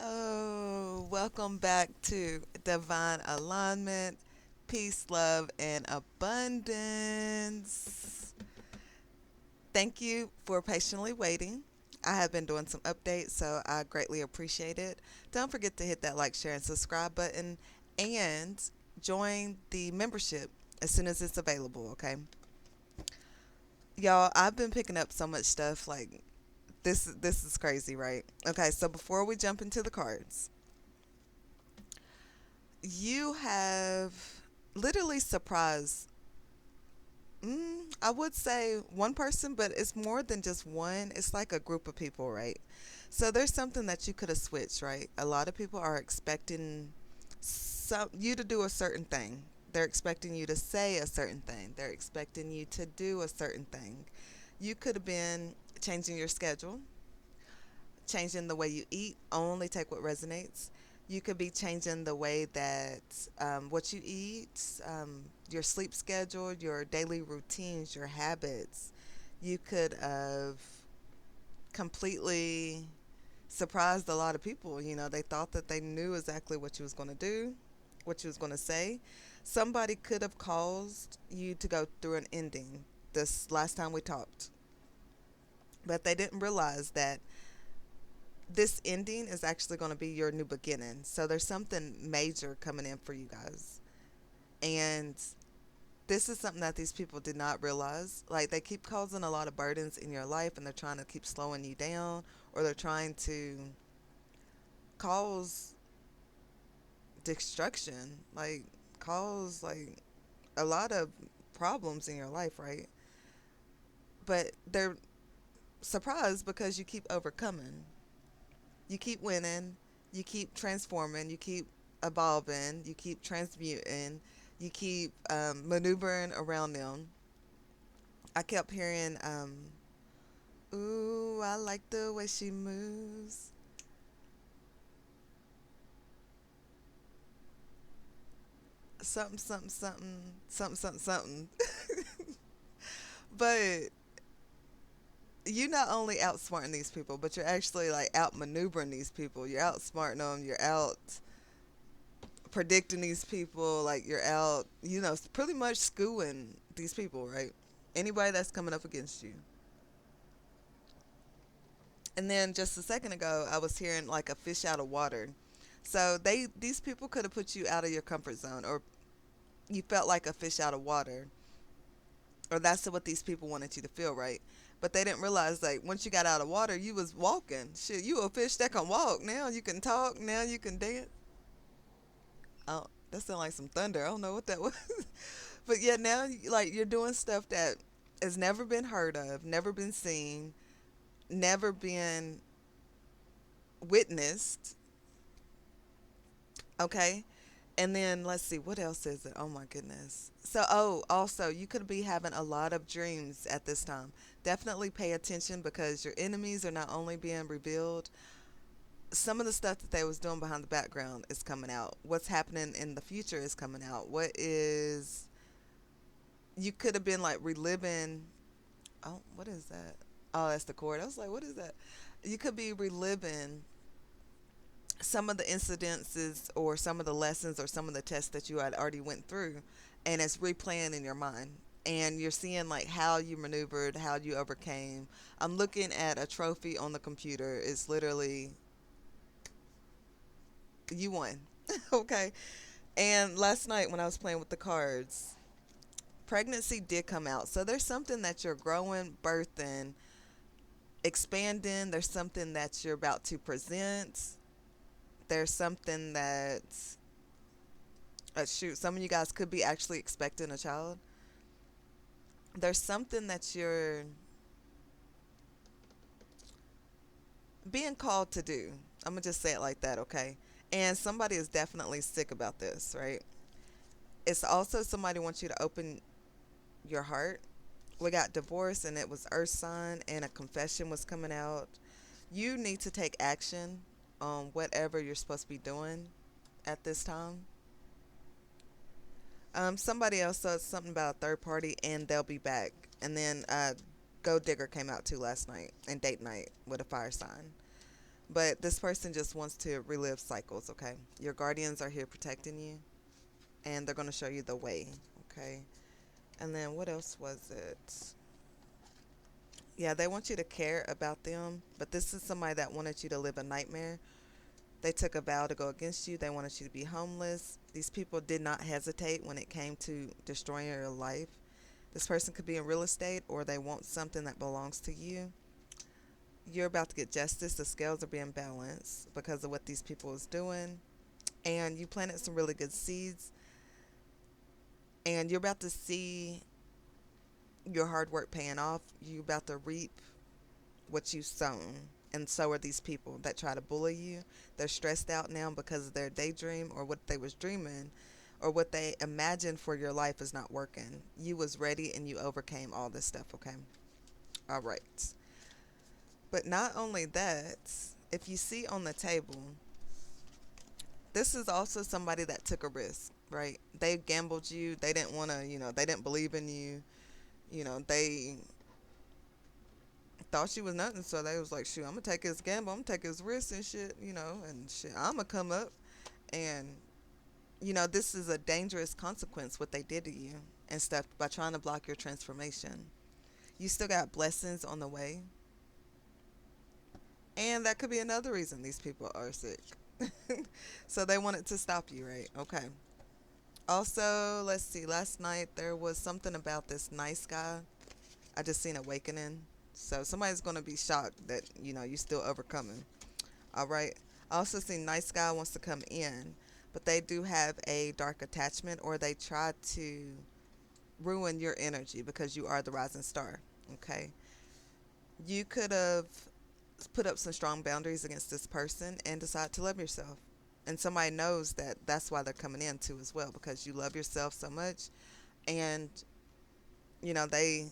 Oh, welcome back to Divine Alignment, Peace, Love, and Abundance. Thank you for patiently waiting. I have been doing some updates, so I greatly appreciate it. Don't forget to hit that like, share, and subscribe button and join the membership as soon as it's available, okay? Y'all, I've been picking up so much stuff like this is crazy, right? Okay, so before we jump into the cards, you have literally surprised, I would say one person, but it's more than just one. It's like a group of people, right? So there's something that you could have switched, right? A lot of people are expecting you to do a certain thing. They're expecting you to say a certain thing. They're expecting you to do a certain thing. You could have been changing your schedule, changing the way you eat, only take what resonates. You could be changing the way that what you eat, your sleep schedule, your daily routines, your habits. You could have completely surprised a lot of people. You know, they thought that they knew exactly what you was going to do, what you was going to say. Somebody could have caused you to go through an ending this last time we talked, but they didn't realize that this ending is actually going to be your new beginning. So there's something major coming in for you guys. And this is something that these people did not realize. Like, they keep causing a lot of burdens in your life and they're trying to keep slowing you down, or they're trying to cause destruction, like cause like a lot of problems in your life, right? But they're surprised because you keep overcoming. You keep winning, you keep transforming, you keep evolving, you keep transmuting, you keep maneuvering around them. I kept hearing, ooh, I like the way she moves. Something, something, something, something, something, something. But you not only outsmarting these people, but you're actually like outmaneuvering these people. You're outsmarting them. You're out predicting these people, like you're out, pretty much schooling these people, right? Anybody that's coming up against you. And then just a second ago, I was hearing like a fish out of water. So these people could have put you out of your comfort zone, or you felt like a fish out of water, or that's what these people wanted you to feel, right? But they didn't realize, like, once you got out of water, you was walking. Shit, you a fish that can walk. Now you can talk. Now you can dance. Oh, that sounded like some thunder. I don't know what that was. But yeah, now like you're doing stuff that has never been heard of, never been seen, never been witnessed. Okay. And then let's see, what else is it? Oh my goodness. So, oh, also, you could be having a lot of dreams at this time. Definitely pay attention because your enemies are not only being revealed, some of the stuff that they was doing behind the background is coming out. What's happening in the future is coming out. What is you could have been like reliving. Oh, what is that? Oh, that's the chord. I was like, what is that? You could be reliving some of the incidences or some of the lessons or some of the tests that you had already went through, and it's replaying in your mind, and you're seeing like how you maneuvered, how you overcame. I'm looking at a trophy on the computer. It's literally you won. Okay. And last night when I was playing with the cards, pregnancy did come out. So there's something that you're growing, birthing, expanding. There's something that you're about to present. There's something that, shoot, some of you guys could be actually expecting a child. There's something that you're being called to do. I'm going to just say it like that, okay? And somebody is definitely sick about this, right? It's also somebody wants you to open your heart. We got divorce and it was earth sign and a confession was coming out. You need to take action on whatever you're supposed to be doing at this time. Somebody else said something about a third party and they'll be back. And then Go Digger came out too last night and date night with a fire sign. But this person just wants to relive cycles, okay? Your guardians are here protecting you, and they're going to show you the way, okay? And then what else was it? Yeah, they want you to care about them, but this is somebody that wanted you to live a nightmare. They took a vow to go against you. They wanted you to be homeless. These people did not hesitate when it came to destroying your life. This person could be in real estate or they want something that belongs to you. You're about to get justice. The scales are being balanced because of what these people is doing. And you planted some really good seeds. And you're about to see your hard work paying off. You're about to reap what you sown. And so are these people that try to bully you. They're stressed out now because their daydream or what they was dreaming or what they imagined for your life is not working. You was ready and you overcame all this stuff, okay? All right. But not only that, if you see on the table, this is also somebody that took a risk, right? They gambled you. They didn't want to, they didn't believe in you. They thought she was nothing, so they was like, shoot, I'm gonna take his gamble, I'm gonna take his risk and shit, and shit, I'm gonna come up. And this is a dangerous consequence what they did to you and stuff by trying to block your transformation. You still got blessings on the way, and that could be another reason these people are sick. So they wanted to stop you, right? Okay. Also, let's see, last night there was something about this nice guy. I just seen awakening. So somebody's going to be shocked that, you still overcoming. All right. I also see nice guy wants to come in, but they do have a dark attachment or they try to ruin your energy because you are the rising star. Okay. You could have put up some strong boundaries against this person and decide to love yourself. And somebody knows that that's why they're coming in too as well because you love yourself so much. And, you know, they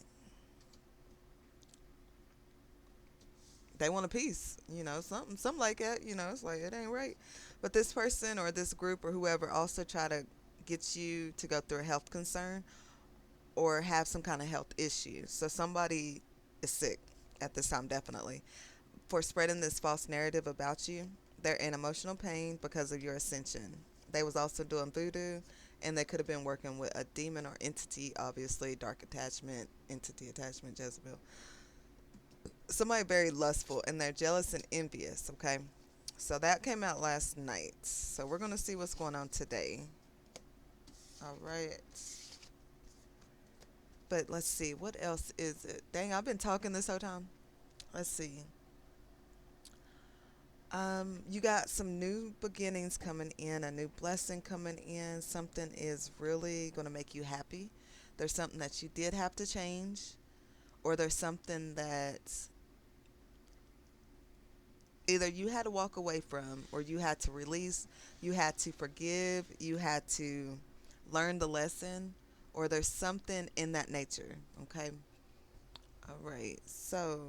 they want a piece, something like that, it's like it ain't right. But this person or this group or whoever also try to get you to go through a health concern or have some kind of health issue. So somebody is sick at this time, definitely. For spreading this false narrative about you, they're in emotional pain because of your ascension. They was also doing voodoo and they could have been working with a demon or entity, obviously, dark attachment, entity attachment, Jezebel. Somebody very lustful and they're jealous and envious, okay? So that came out last night. So we're going to see what's going on today. All right. But let's see. What else is it? Dang, I've been talking this whole time. Let's see. You got some new beginnings coming in, a new blessing coming in. Something is really going to make you happy. There's something that you did have to change, or there's something that either you had to walk away from or you had to release, you had to forgive, you had to learn the lesson, or there's something in that nature, okay? All right, so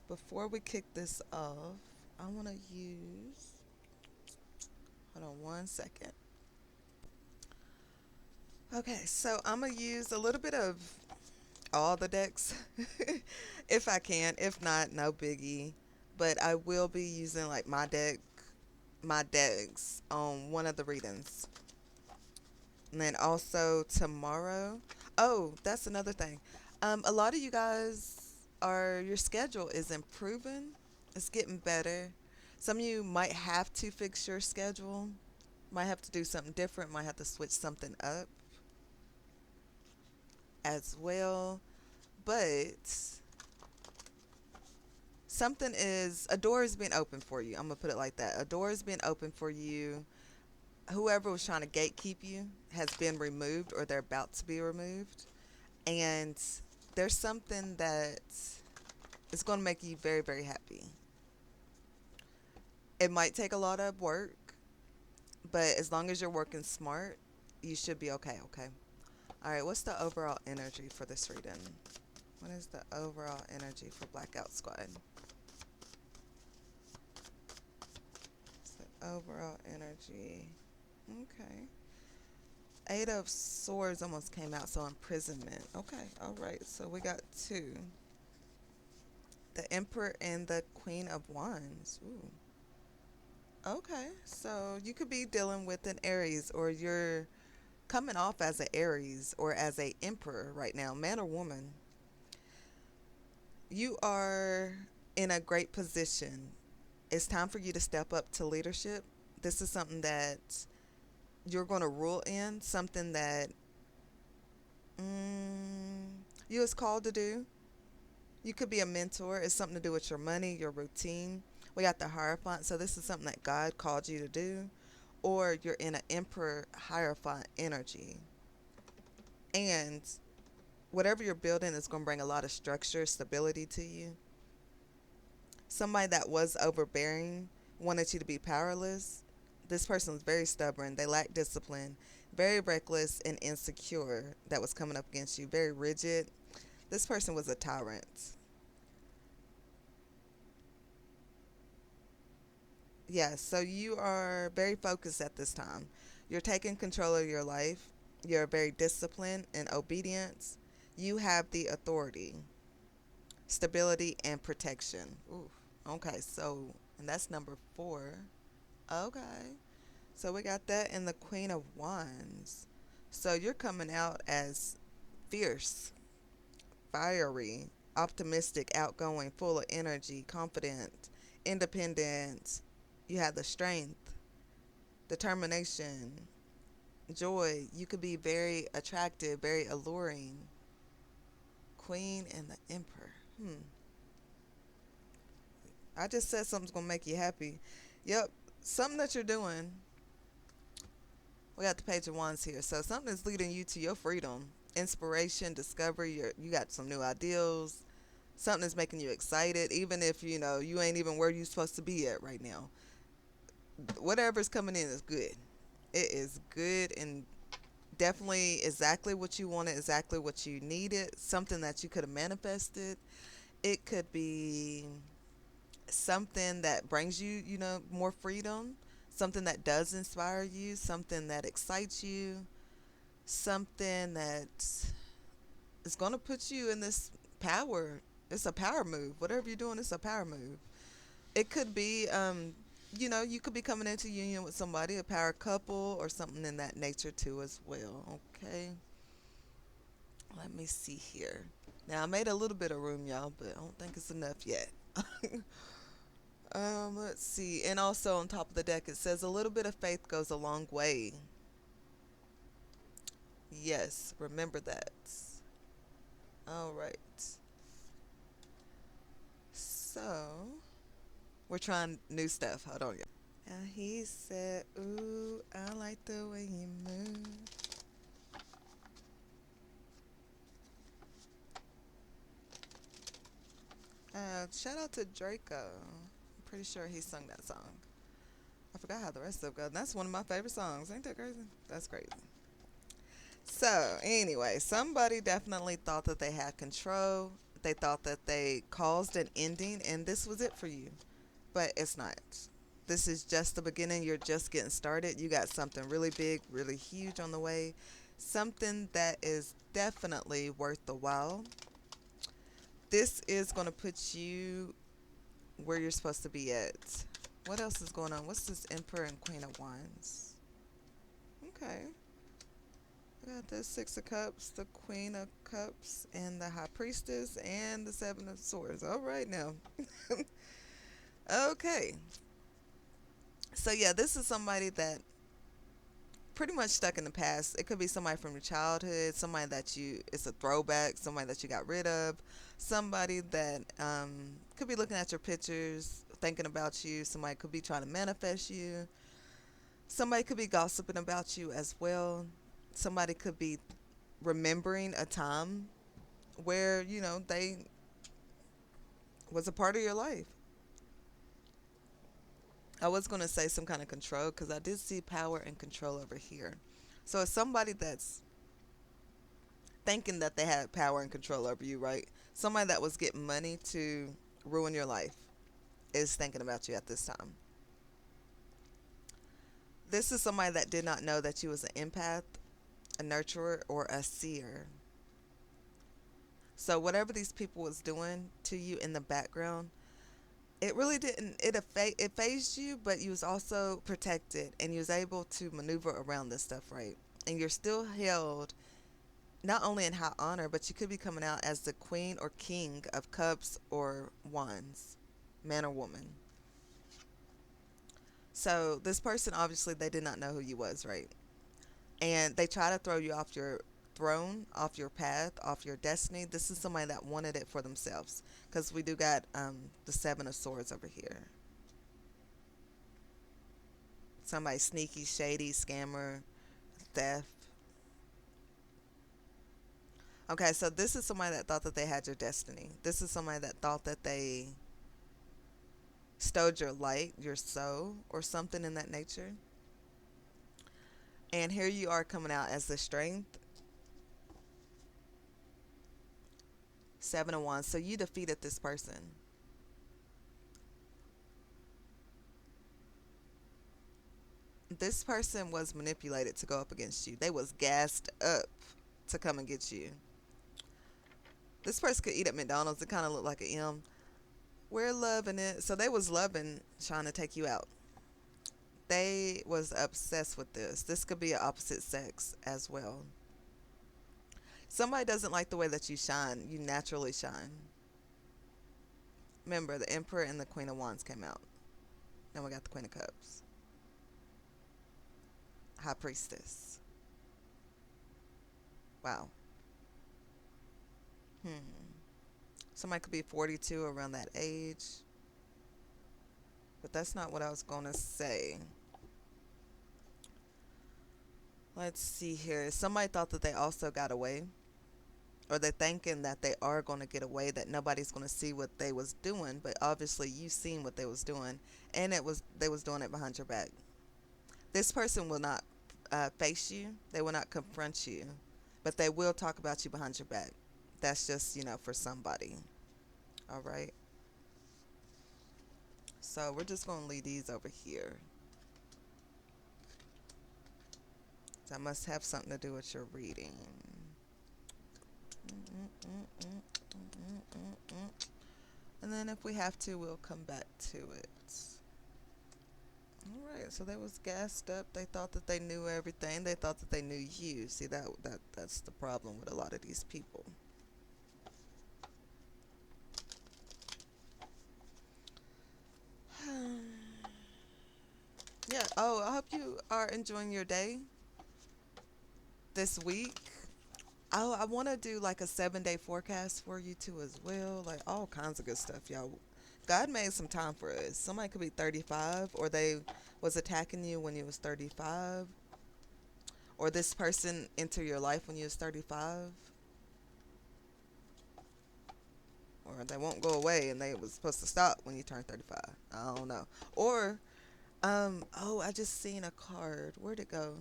before we kick this off, I want to use, hold on one second. Okay, so I'm going to use a little bit of all the decks if I can. If not, no biggie. But I will be using like my decks on one of the readings. And then also tomorrow. Oh, that's another thing. A lot of you guys are your schedule is improving. It's getting better. Some of you might have to fix your schedule. Might have to do something different. Might have to switch something up as well. But something is a door is being open for you. I'm gonna put it like that. A door is being open for you. Whoever was trying to gatekeep you has been removed or they're about to be removed. And there's something that is going to make you very, very happy. It might take a lot of work, but as long as you're working smart, you should be okay, okay? All right, what's the overall energy for this reading? What is the overall energy for Blackout Squad? What's the overall energy? Okay. Eight of Swords almost came out, so imprisonment. Okay, all right. So we got two. The Emperor and the Queen of Wands. Ooh. Okay, so you could be dealing with an Aries, or you're coming off as an Aries or as a Emperor right now, man or woman. You are in a great position. It's time for you to step up to leadership. This is something that you're going to rule in, something that mm, you is called to do. You could be a mentor. It's something to do with your money, your routine. We got the Hierophant, so this is something that God called you to do. Or you're in an Emperor Hierophant energy. And whatever you're building is going to bring a lot of structure, stability to you. Somebody that was overbearing wanted you to be powerless. This person was very stubborn. They lacked discipline, very reckless and insecure that was coming up against you, very rigid. This person was a tyrant. Yes, so you are very focused at this time. You're taking control of your life. You're very disciplined and obedience. You have the authority, stability, and protection. Ooh, okay, so, and that's number four. Okay, so we got that in the Queen of Wands. So you're coming out as fierce, fiery, optimistic, outgoing, full of energy, confident, independent. You have the strength, determination, joy. You could be very attractive, very alluring. Queen and the Emperor. I just said something's gonna make you happy. Yep, something that you're doing. We got the Page of Wands here, so something is leading you to your freedom, inspiration, discovery. You got some new ideals. Something is making you excited, even if you ain't even where you're supposed to be at right now. Whatever's coming in is good. It is good and definitely exactly what you wanted, exactly what you needed, something that you could have manifested. It could be something that brings you, more freedom, something that does inspire you, something that excites you, something that is going to put you in this power. It's a power move. Whatever you're doing, it's a power move. It could be, you could be coming into union with somebody, a power couple, or something in that nature too, as well. Okay. Let me see here. Now, I made a little bit of room, y'all, but I don't think it's enough yet. Let's see. And also on top of the deck, it says a little bit of faith goes a long way. Yes, remember that. All right. So, we're trying new stuff. Hold on, y'all. And he said, ooh, I like the way you move. Shout out to Draco. I'm pretty sure he sung that song. I forgot how the rest of it goes. That's one of my favorite songs. Ain't that crazy? That's crazy. So, anyway, somebody definitely thought that they had control. They thought that they caused an ending, and this was it for you. But it's not. This is just the beginning. You're just getting started. You got something really big, really huge on the way. Something that is definitely worth the while. This is going to put you where you're supposed to be at. What else is going on? What's this Emperor and Queen of Wands? Okay. I got the Six of Cups, the Queen of Cups, and the High Priestess, and the Seven of Swords. All right now. Okay. So yeah, this is somebody that pretty much stuck in the past. It could be somebody from your childhood, somebody that it's a throwback, somebody that you got rid of, somebody that could be looking at your pictures, thinking about you, somebody could be trying to manifest you, somebody could be gossiping about you as well, somebody could be remembering a time where, they was a part of your life. I was going to say some kind of control because I did see power and control over here. So it's somebody that's thinking that they had power and control over you, right? Somebody that was getting money to ruin your life is thinking about you at this time. This is somebody that did not know that you was an empath, a nurturer, or a seer. So whatever these people was doing to you in the background, it really didn't it phased you, but you was also protected and you was able to maneuver around this stuff, right? And you're still held not only in high honor, but you could be coming out as the queen or king of cups or wands, man or woman. So this person, obviously they did not know who you was, right? And they try to throw you off your throne, off your path, off your destiny. This is somebody that wanted it for themselves, because we do got the seven of swords over here. Somebody sneaky, shady, scammer, theft. Okay, so this is somebody that thought that they had your destiny. This is somebody that thought that they stole your light, your soul, or something in that nature. And here you are coming out as the strength. Seven of Wands. So you defeated this person. This person was manipulated to go up against you. They was gassed up to come and get you. This person could eat at McDonald's. It kind of looked like an M. We're loving it. So they was loving trying to take you out. They was obsessed with this. This could be an opposite sex as well. Somebody doesn't like the way that you shine. You naturally shine. Remember, the Emperor and the Queen of Wands came out. Then we got the Queen of Cups. High Priestess. Wow. Hmm. Somebody could be 42, around that age. But that's not what I was going to say. Let's see here. Somebody thought that they also got away. Or they're thinking that they are going to get away, that nobody's going to see what they was doing. But obviously you seen what they was doing. And they was doing it behind your back. This person will not face you. They will not confront you. But they will talk about you behind your back. That's just, for somebody. All right. So we're just going to leave these over here. That must have something to do with your reading. And then if we have to, we'll come back to it. Alright, so they was gassed up. They thought that they knew everything. They thought that they knew you. See, that's the problem with a lot of these people. Yeah. Oh, I hope you are enjoying your day this week. Oh, I want to do like a 7-day forecast for you too as well. Like all kinds of good stuff, y'all. God made some time for us. Somebody could be 35, or they was attacking you when you was 35, or this person enter your life when you was 35, or they won't go away and they was supposed to stop when you turn 35. I don't know. Or oh, I just seen a card. Where'd it go?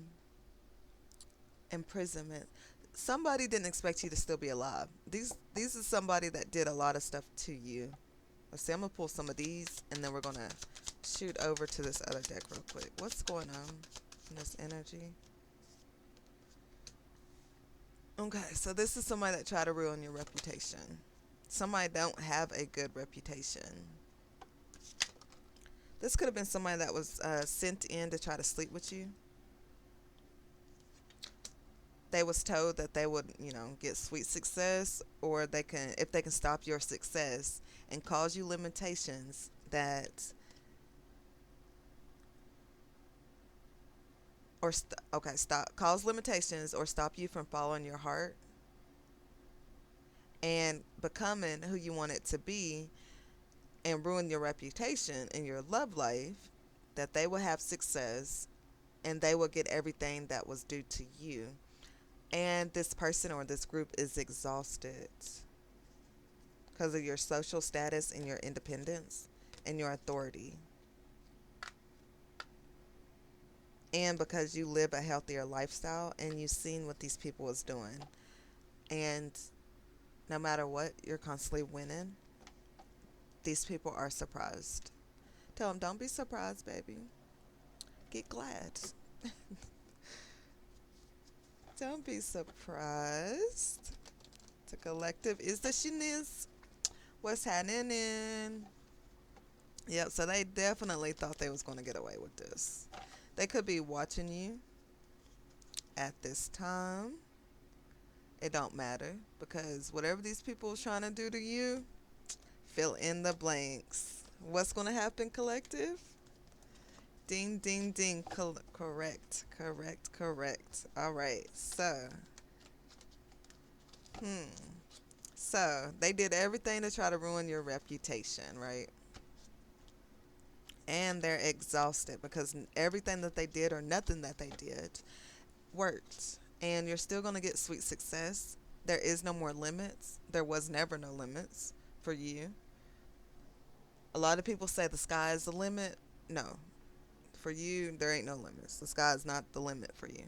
Imprisonment. Somebody didn't expect you to still be alive. These is somebody that did a lot of stuff to you. Let's see, I'm gonna pull some of these and then we're gonna shoot over to this other deck real quick. What's going on in this energy? Okay, so this is somebody that tried to ruin your reputation. Somebody don't have a good reputation. This could have been somebody that was sent in to try to sleep with you. They was told that they would, get sweet success, or they can, if they can stop your success and cause you limitations that, okay, cause limitations or stop you from following your heart and becoming who you want it to be, and ruin your reputation in your love life, that they will have success and they will get everything that was due to you. And this person or this group is exhausted because of your social status and your independence and your authority. And because you live a healthier lifestyle and you've seen what these people is doing. And no matter what, you're constantly winning. These people are surprised. Tell them, don't be surprised, baby. Get glad. Don't be surprised. To collective is the shiniz. What's happening? Yep, so they definitely thought they was going to get away with this. They could be watching you at this time. It don't matter because whatever these people are trying to do to you, fill in the blanks. What's going to happen, collective? Ding, ding, ding. Correct, correct, correct. All right, hmm. So they did everything to try to ruin your reputation, right? And they're exhausted because everything that they did or nothing that they did worked. And you're still going to get sweet success. There is no more limits. There was never no limits for you. A lot of people say the sky is the limit. No, for you, there ain't no limits. The sky is not the limit for you.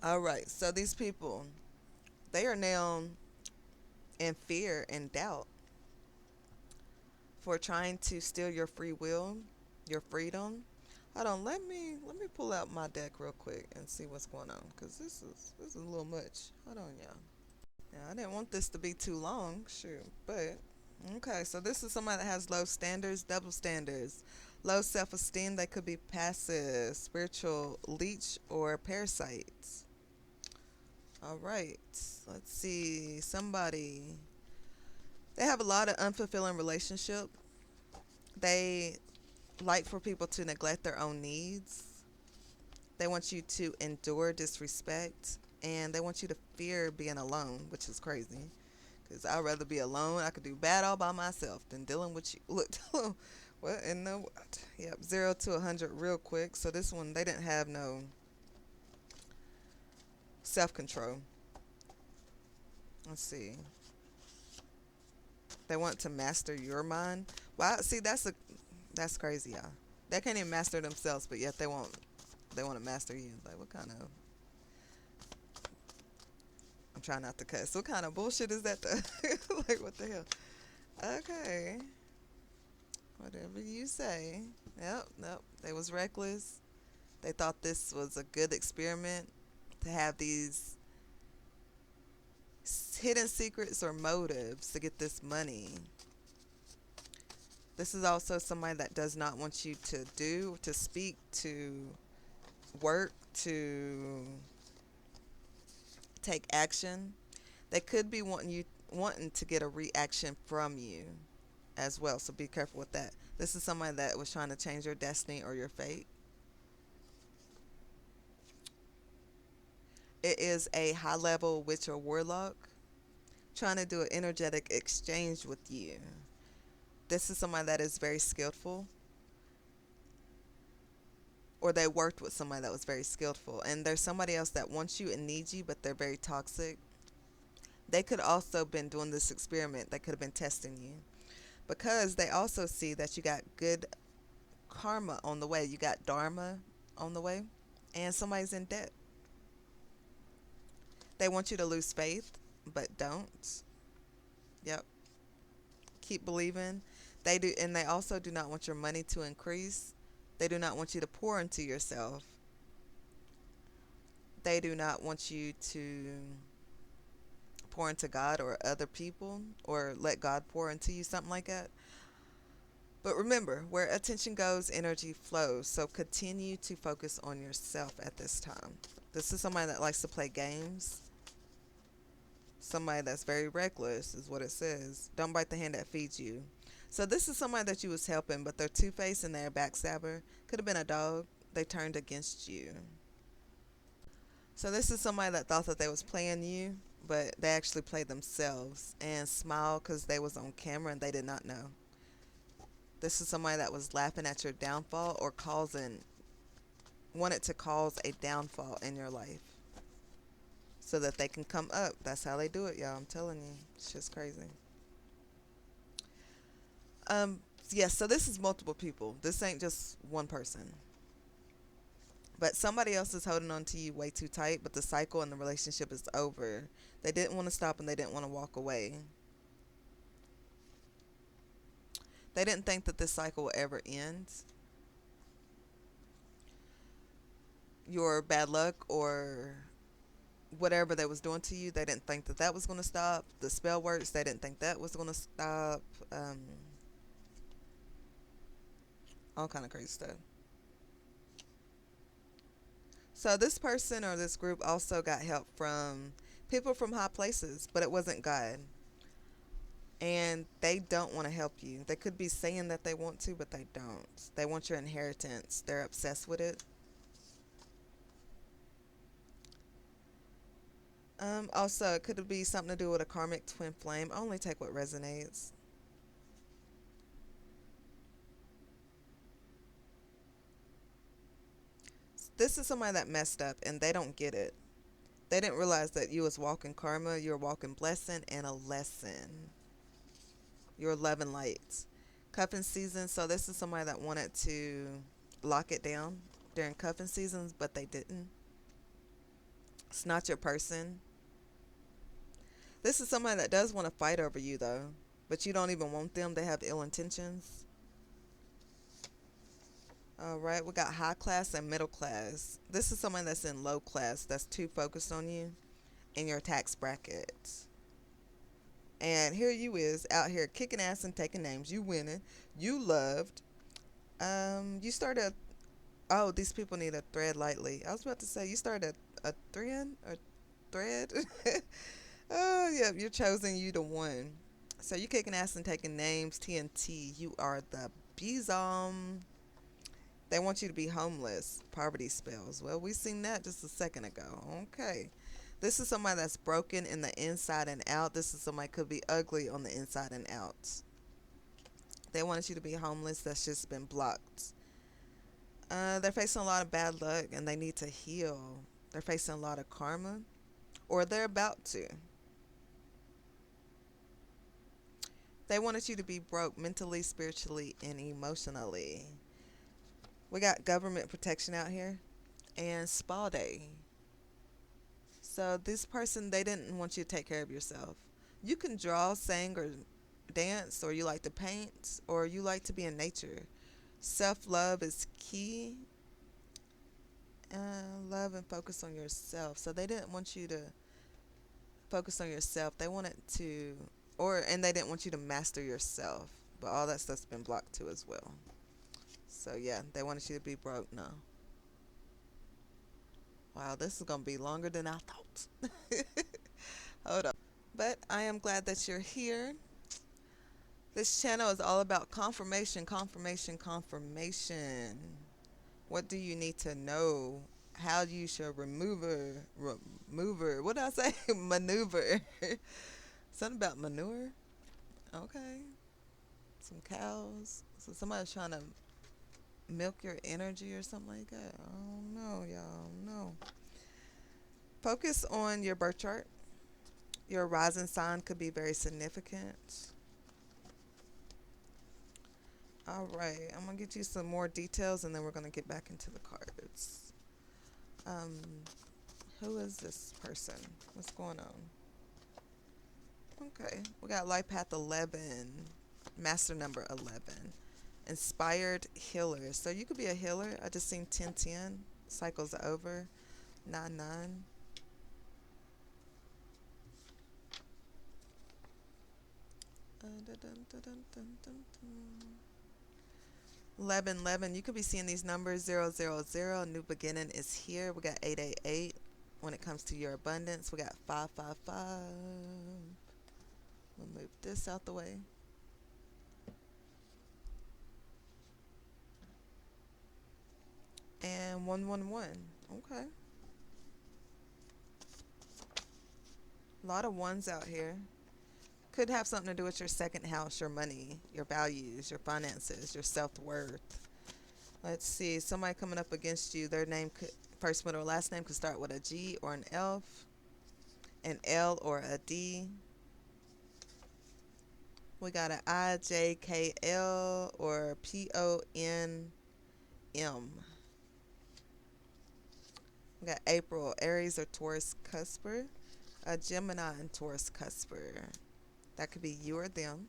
All right, so these people, they are now in fear and doubt for trying to steal your free will, your freedom. Hold on, let me pull out my deck real quick and see what's going on because this is a little much. Hold on, y'all. Yeah, I didn't want this to be too long, sure, but okay. So this is somebody that has low standards, double standards, low self-esteem. They could be passive, spiritual leech, or parasites. All right, let's see. Somebody they have a lot of unfulfilling relationship. They like for people to neglect their own needs. They want you to endure disrespect, and they want you to fear being alone, which is crazy. Because I'd rather be alone. I could do bad all by myself than dealing with you. Look, what in the what? Yep, 0 to 100 real quick. So this one, they didn't have no self control. Let's see. They want to master your mind. Well, see, that's crazy, y'all. They can't even master themselves, but yet they want to master you. Like, what kind of? I'm trying not to cuss. What kind of bullshit is that? Like, what the hell? Okay, whatever you say. Yep, nope. They was reckless. They thought this was a good experiment to have these hidden secrets or motives to get this money. This is also somebody that does not want you to do, to speak, to work, to take action. They could be wanting to get a reaction from you as well. So be careful with that. This is somebody that was trying to change your destiny or your fate. It is a high level witch or warlock trying to do an energetic exchange with you. This is somebody that is very skillful, or they worked with somebody that was very skillful. And there's somebody else that wants you and needs you, but they're very toxic. They could also been doing this experiment. They could have been testing you because they also see that you got good karma on the way. You got dharma on the way, and somebody's in debt. They want you to lose faith, but don't. Yep. Keep believing. They do, and they also do not want your money to increase. They do not want you to pour into yourself. They do not want you to pour into God or other people or let God pour into you, something like that. But remember, where attention goes, energy flows. So continue to focus on yourself at this time. This is somebody that likes to play games. Somebody that's very reckless is what it says. Don't bite the hand that feeds you. So this is somebody that you was helping, but they're two-faced and they're a backstabber. Could have been a dog. They turned against you. So this is somebody that thought that they was playing you, but they actually played themselves and smiled because they was on camera and they did not know. This is somebody that was laughing at your downfall or wanted to cause a downfall in your life so that they can come up. That's how they do it, y'all. I'm telling you. It's just crazy. Yes, so this is multiple people. This ain't just one person. But somebody else is holding on to you way too tight, but the cycle and the relationship is over. They didn't want to stop and they didn't want to walk away. They didn't think that this cycle will ever end. Your bad luck or whatever they was doing to you, they didn't think that that was going to stop. The spell works, they didn't think that was going to stop. Um, all kind of crazy stuff. So this person or this group also got help from people from high places, but it wasn't God. And they don't want to help you. They could be saying that they want to, but they don't. They want your inheritance. They're obsessed with it. Also, it could be something to do with a karmic twin flame. Only take what resonates. This is somebody that messed up and they don't get it. They didn't realize that you was walking karma, you were walking blessing and a lesson. You're loving lights. Cuffing season. So this is somebody that wanted to lock it down during cuffing seasons, but they didn't. It's not your person. This is somebody that does want to fight over you though, but you don't even want them. They have ill intentions. All right, we got high class and middle class. This is someone that's in low class that's too focused on you in your tax bracket. And here you is out here kicking ass and taking names. You winning. You loved. You started. Oh, these people need a thread lightly. I was about to say you started a thread or thread. Oh yeah, you're chosen. You the one. So you kicking ass and taking names. TNT. You are the Bizom. They want you to be homeless. Poverty spells. Well, we seen that just a second ago. Okay. This is somebody that's broken in the inside and out. This is somebody could be ugly on the inside and out. They wanted you to be homeless. That's just been blocked. They're facing a lot of bad luck and they need to heal. They're facing a lot of karma, or they're about to. They wanted you to be broke mentally, spiritually, and emotionally. We got government protection out here and spa day. So this person, they didn't want you to take care of yourself. You can draw, sing, or dance, or you like to paint, or you like to be in nature. Self love is key. Love and focus on yourself. So they didn't want you to focus on yourself. They wanted to, and they didn't want you to master yourself. But all that stuff's been blocked too as well. So yeah, they wanted you to be broke. No. Wow, this is gonna be longer than I thought. Hold up. But I am glad that you're here. This channel is all about confirmation, confirmation, confirmation. What do you need to know? How you should what did I say? Maneuver. Something about manure. Okay. Some cows. So somebody's trying to milk your energy or something like that. I don't know, y'all. No. Focus on your birth chart. Your rising sign could be very significant. All right, I'm gonna get you some more details, and then we're gonna get back into the cards. Um, who is this person? What's going on? Okay, we got life path 11, master number 11, inspired healer. So you could be a healer. I just seen 1010. Cycles over. 99. 1111. You could be seeing these numbers 000. New beginning is here. We got 888. When it comes to your abundance, we got 555. We'll move this out the way. And 111. Okay. A lot of ones out here. Could have something to do with your second house, your money, your values, your finances, your self-worth. Let's see. Somebody coming up against you, their name could, first, middle, or last name could start with a G or an F, an L or a D. We got an I, J, K, L or P, O, N, M. We got April, Aries or Taurus cusper, a Gemini and Taurus cusper. That could be you or them.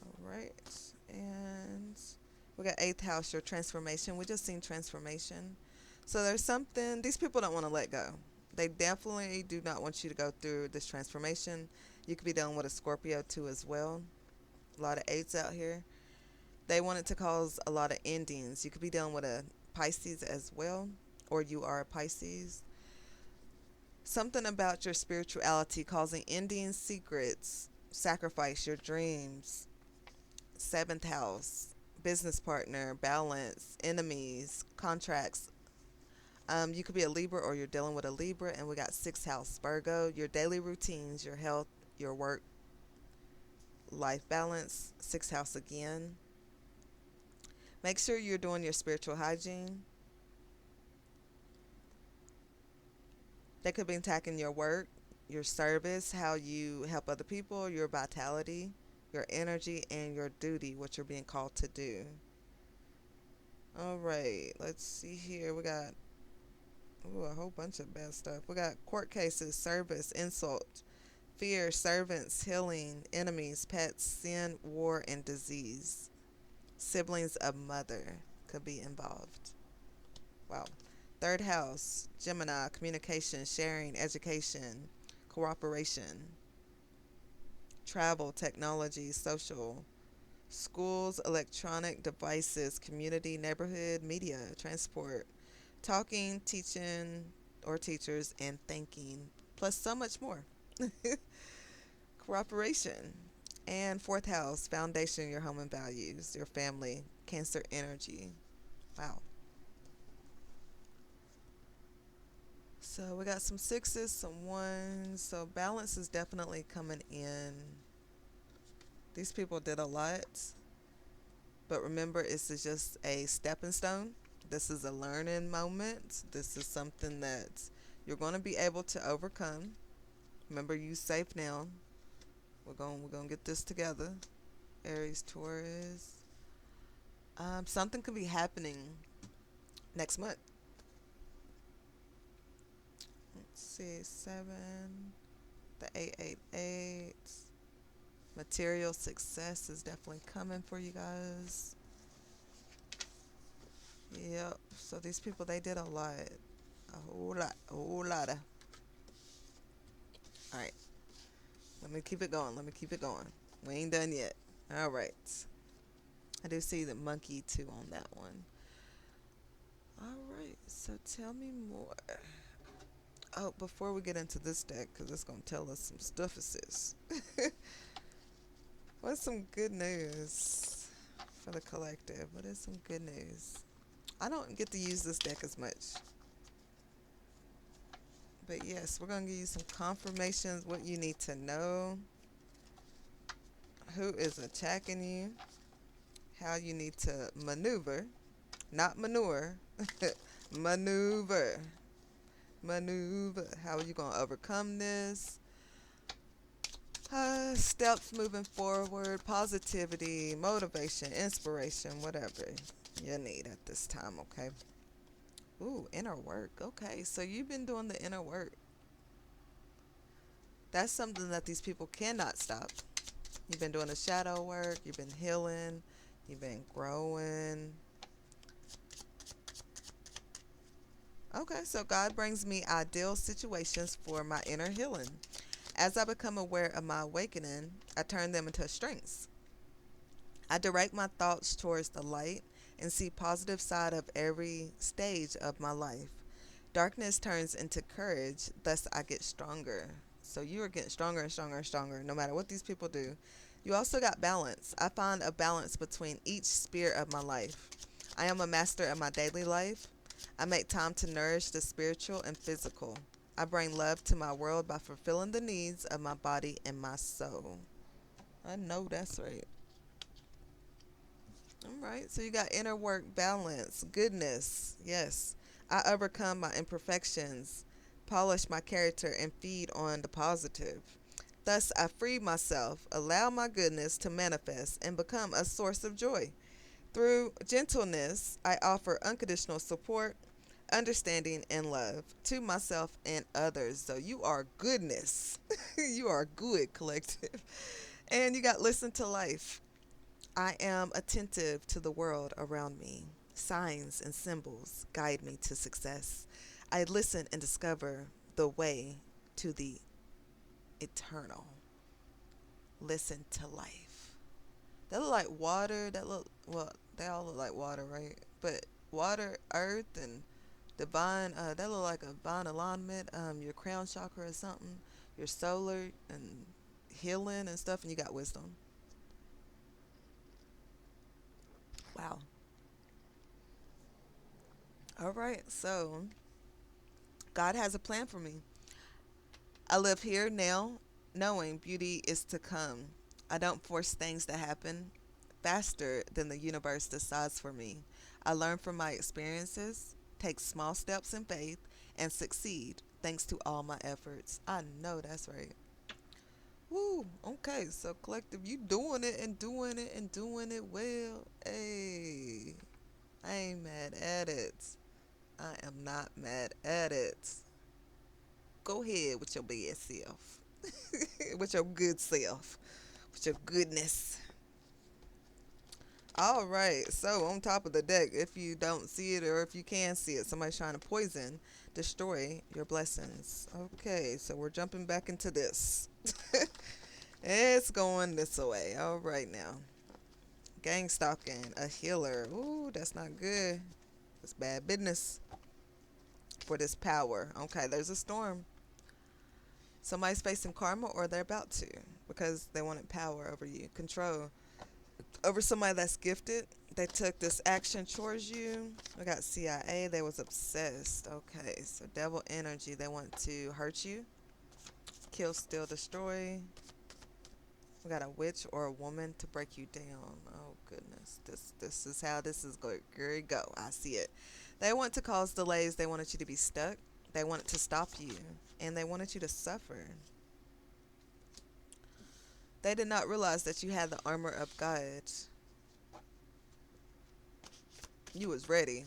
All right. And we got 8th house, your transformation. We just seen transformation. So there's something these people don't want to let go. They definitely do not want you to go through this transformation. You could be dealing with a Scorpio too as well. A lot of eights out here. They want it to cause a lot of endings. You could be dealing with a Pisces as well, or you are a Pisces. Something about your spirituality causing endings, secrets, sacrifice your dreams. Seventh house, business partner, balance, enemies, contracts. You could be a Libra or you're dealing with a Libra, and we got sixth house, Virgo, your daily routines, your health, your work, life balance, sixth house again. Make sure you're doing your spiritual hygiene. They could be attacking your work, your service, how you help other people, your vitality, your energy, and your duty, what you're being called to do. All right, let's see here. We got a whole bunch of bad stuff. We got court cases, service, insult, fear, servants, healing, enemies, pets, sin, war, and disease. Siblings of mother could be involved. Wow. Third house, Gemini, communication, sharing, education, cooperation, travel, technology, social, schools, electronic devices, community, neighborhood, media, transport, talking, teaching, or teachers, and thinking, plus so much more. Cooperation. And fourth house, foundation, your home and values, your family, Cancer energy. Wow. So we got some sixes, some ones. So balance is definitely coming in. These people did a lot, but remember, this is just a stepping stone. This is a learning moment. This is something that you're going to be able to overcome. Remember, you safe now. We're gonna get this together. Aries, Taurus. Something could be happening next month. Let's see, seven, the 888. Material success is definitely coming for you guys. Yep. So these people, they did a lot, a whole lot of. All right. Let me keep it going. Let me keep it going. We ain't done yet. All right. I do see the monkey too on that one. All right. So tell me more. Oh, before we get into this deck, because it's going to tell us some stuff, it says. What's some good news for the collective? What is some good news? I don't get to use this deck as much. But yes, we're going to give you some confirmations, what you need to know, who is attacking you, how you need to maneuver, not manure, maneuver, maneuver. How are you going to overcome this? Steps moving forward, positivity, motivation, inspiration, whatever you need at this time, okay? Ooh, inner work. Okay, so you've been doing the inner work. That's something that these people cannot stop. You've been doing the shadow work, you've been healing, you've been growing. Okay, so God brings me ideal situations for my inner healing. As I become aware of my awakening, I turn them into strengths. I direct my thoughts towards the light and see positive side of every stage of my life. Darkness turns into courage, thus I get stronger. So you are getting stronger and stronger and stronger no matter what these people do. You also got balance. I find a balance between each sphere of my life. I am a master of my daily life. I make time to nourish the spiritual and physical. I bring love to my world by fulfilling the needs of my body and my soul. I know that's right. All right, so you got inner work, balance, goodness. Yes. I overcome my imperfections, polish my character, and feed on the positive. Thus, I free myself, allow my goodness to manifest, and become a source of joy. Through gentleness, I offer unconditional support, understanding, and love to myself and others. So you are goodness. You are good, collective. And you got listen to life. I am attentive to the world around me. Signs and symbols guide me to success. I listen and discover the way to the eternal. Listen to life. That look like water. That look, well, they all look like water, right? But water, earth, and divine. That look like a divine alignment. Your crown chakra or something. Your solar and healing and stuff, and you got wisdom. Wow. All right. So God has a plan for me. I live here now, knowing beauty is to come. I don't force things to happen faster than the universe decides for me. I learn from my experiences, take small steps in faith, and succeed thanks to all my efforts. I know that's right. Woo, okay, so collective, you doing it and doing it and doing it well. Hey, I ain't mad at it. I am not mad at it. Go ahead with your bad self, with your good self, with your goodness. All right, so on top of the deck, if you don't see it or if you can see it, somebody's trying to poison, destroy your blessings. Okay, so we're jumping back into this. It's going this way. All right now. Gang stalking, a healer. Ooh, that's not good. It's bad business for this power. Okay, there's a storm. Somebody's facing karma or they're about to because they wanted power over you, control over somebody that's gifted. They took this action towards you. We got CIA. They was obsessed. Okay, so devil energy. They want to hurt you, kill, steal, destroy. We got a witch or a woman to break you down. Oh goodness, this is how this is going to go. I see it. They want to cause delays. They wanted you to be stuck. They wanted to stop you, and they wanted you to suffer. They did not realize that you had the armor of God. You was ready.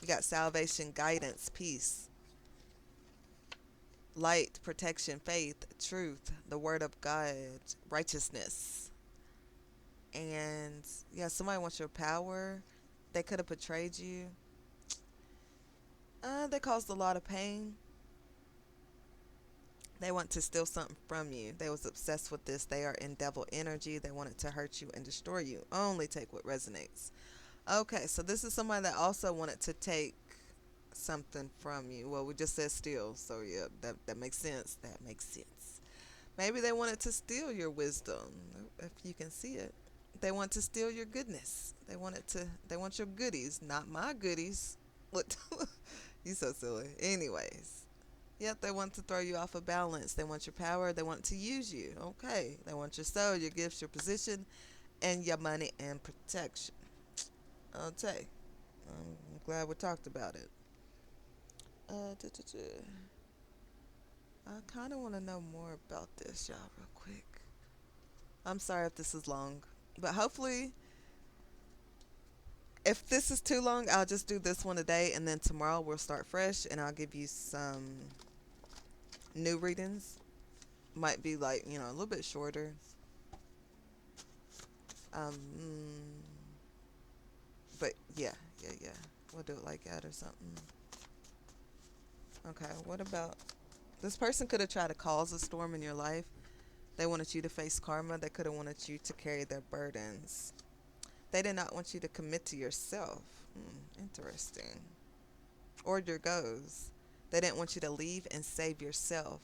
You got salvation, guidance, peace, light, protection, faith, truth, the word of God, righteousness. And yeah, somebody wants your power. They could have betrayed you. They caused a lot of pain. They want to steal something from you. They was obsessed with this. They are in devil energy. They wanted to hurt you and destroy you. Only take what resonates. Okay, so this is somebody that also wanted to take something from you. Well, we just said steal, so yeah, that makes sense. That makes sense. Maybe they wanted to steal your wisdom, if you can see it. They want to steal your goodness. They want your goodies, not my goodies. What? You so silly. Anyways, yep, they want to throw you off of balance. They want your power. They want to use you. Okay, they want your soul, your gifts, your position, and your money and protection. Okay, I'm glad we talked about it. Da, da, da. I kind of want to know more about this, y'all, real quick. I'm sorry if this is long, but hopefully, if this is too long, I'll just do this one today, and then tomorrow we'll start fresh, and I'll give you some new readings. Might be like, a little bit shorter. Um, but yeah. We'll do it like that or something. Okay, what about this person could have tried to cause a storm in your life. They wanted you to face karma. They could have wanted you to carry their burdens. They did not want you to commit to yourself. Interesting. Or your goals. They didn't want you to leave and save yourself.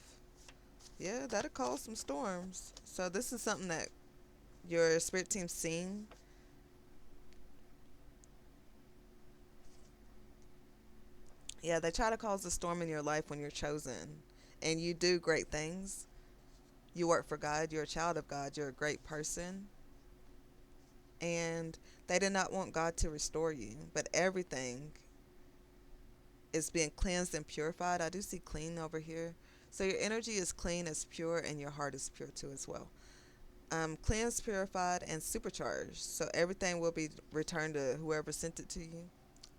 Yeah, that'll cause some storms. So this is something that your spirit team's seen. Yeah, they try to cause a storm in your life when you're chosen. And you do great things. You work for God. You're a child of God. You're a great person. And they did not want God to restore you. But everything is being cleansed and purified. I do see clean over here. So your energy is clean, is pure, and your heart is pure too as well. Cleansed, purified, and supercharged. So everything will be returned to whoever sent it to you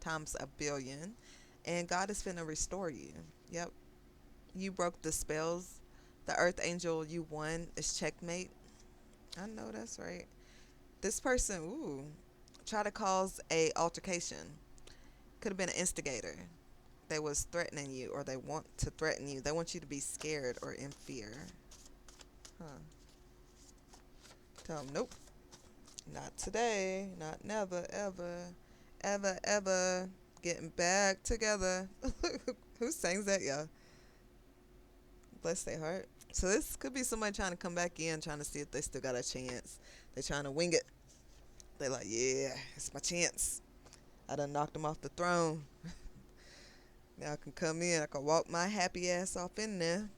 times a billion. And God is finna restore you. Yep. You broke the spells. The earth angel you won is checkmate. I know that's right. This person, try to cause a altercation. Could have been an instigator. They was threatening you, or they want to threaten you. They want you to be scared or in fear. Huh. Tell them, nope, not today, not never, ever, ever, ever. Getting back together. Who sings that, y'all? Bless their heart. So this could be somebody trying to come back in, trying to see if they still got a chance. They're trying to wing it. They're like, yeah, it's my chance. I done knocked them off the throne. Now I can come in. I can walk my happy ass off in there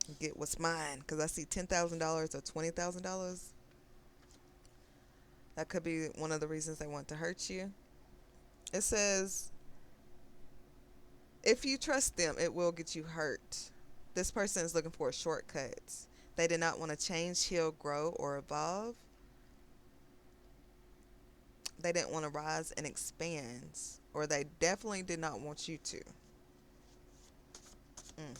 and get what's mine. Because I see $10,000 or $20,000. That could be one of the reasons they want to hurt you. It says, if you trust them, it will get you hurt. This person is looking for shortcuts. They did not want to change, heal, grow, or evolve. They didn't want to rise and expand. Or they definitely did not want you to. Mm.